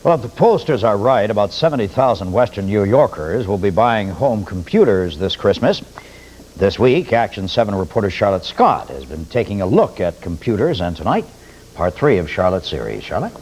Well, if the pollsters are right, about 70,000 Western New Yorkers will be buying home computers this Christmas. This week, Action 7 reporter Charlotte Scot has been taking a look at computers, and tonight, part 3 of Charlotte's series. Charlotte?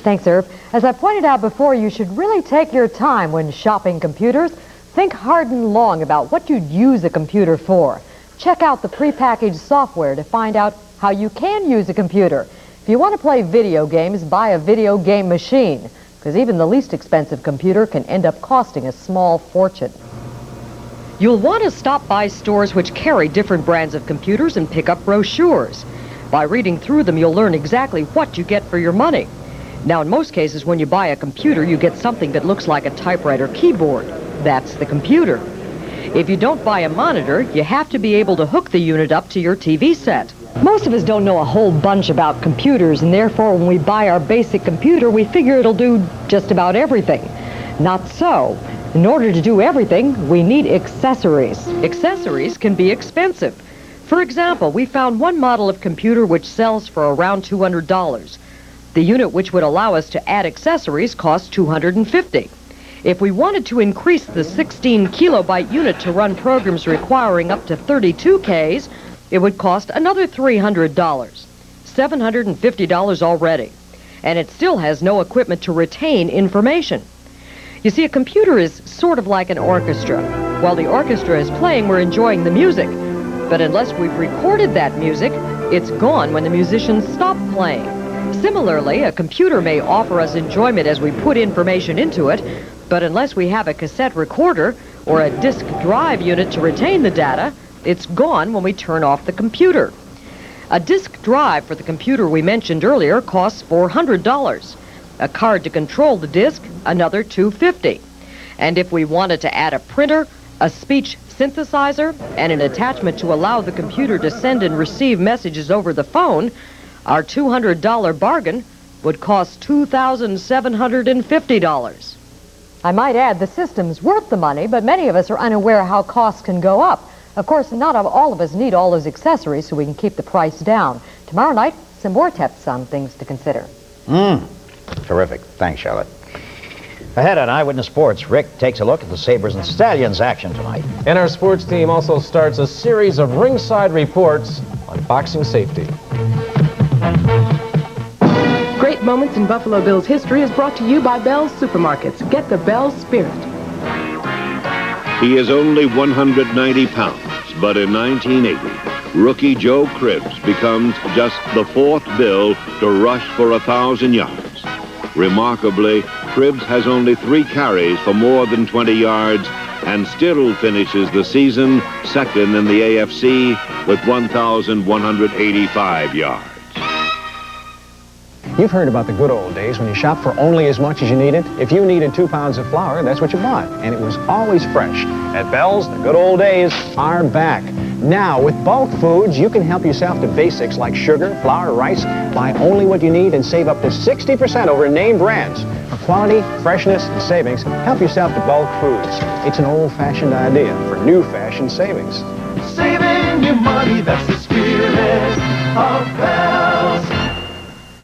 Thanks, Irv. As I pointed out before, you should really take your time when shopping computers. Think hard and long about what you'd use a computer for. Check out the prepackaged software to find out how you can use a computer. If you want to play video games, buy a video game machine, because even the least expensive computer can end up costing a small fortune. You'll want to stop by stores which carry different brands of computers and pick up brochures. By reading through them, you'll learn exactly what you get for your money. Now, in most cases, when you buy a computer, you get something that looks like a typewriter keyboard. That's the computer. If you don't buy a monitor, you have to be able to hook the unit up to your TV set. Most of us don't know a whole bunch about computers, and therefore when we buy our basic computer, we figure it'll do just about everything. Not so. In order to do everything, we need accessories. Accessories can be expensive. For example, we found one model of computer which sells for around $200. The unit which would allow us to add accessories costs $250. If we wanted to increase the 16 kilobyte unit to run programs requiring up to 32 Ks, it would cost another $300. $750 already. And it still has no equipment to retain information. You see, a computer is sort of like an orchestra. While the orchestra is playing, we're enjoying the music. But unless we've recorded that music, it's gone when the musicians stop playing. Similarly, a computer may offer us enjoyment as we put information into it, but unless we have a cassette recorder or a disk drive unit to retain the data, it's gone when we turn off the computer. A disk drive for the computer we mentioned earlier costs $400. A card to control the disk, another $250. And if we wanted to add a printer, a speech synthesizer, and an attachment to allow the computer to send and receive messages over the phone, our $200 bargain would cost $2,750. I might add the system's worth the money, but many of us are unaware how costs can go up. Of course, not all of us need all those accessories so we can keep the price down. Tomorrow night, some more tips on things to consider. Terrific. Thanks, Charlotte. Ahead on Eyewitness Sports, Rick takes a look at the Sabres and Stallions action tonight. And our sports team also starts a series of ringside reports on boxing safety. Great Moments in Buffalo Bills history is brought to you by Bell's Supermarkets. Get the Bell's spirit. He is only 190 pounds, but in 1980, rookie Joe Cribbs becomes just the 4th Bill to rush for 1,000 yards. Remarkably, Cribbs has only 3 carries for more than 20 yards and still finishes the season second in the AFC with 1,185 yards. You've heard about the good old days when you shopped for only as much as you needed. If you needed 2 pounds of flour, that's what you bought, and it was always fresh. At Bell's, the good old days are back. Now, with bulk foods, you can help yourself to basics like sugar, flour, rice. Buy only what you need and save up to 60% over name brands. For quality, freshness, and savings, help yourself to bulk foods. It's an old-fashioned idea for new-fashioned savings. Saving your money, that's the spirit of Bell's.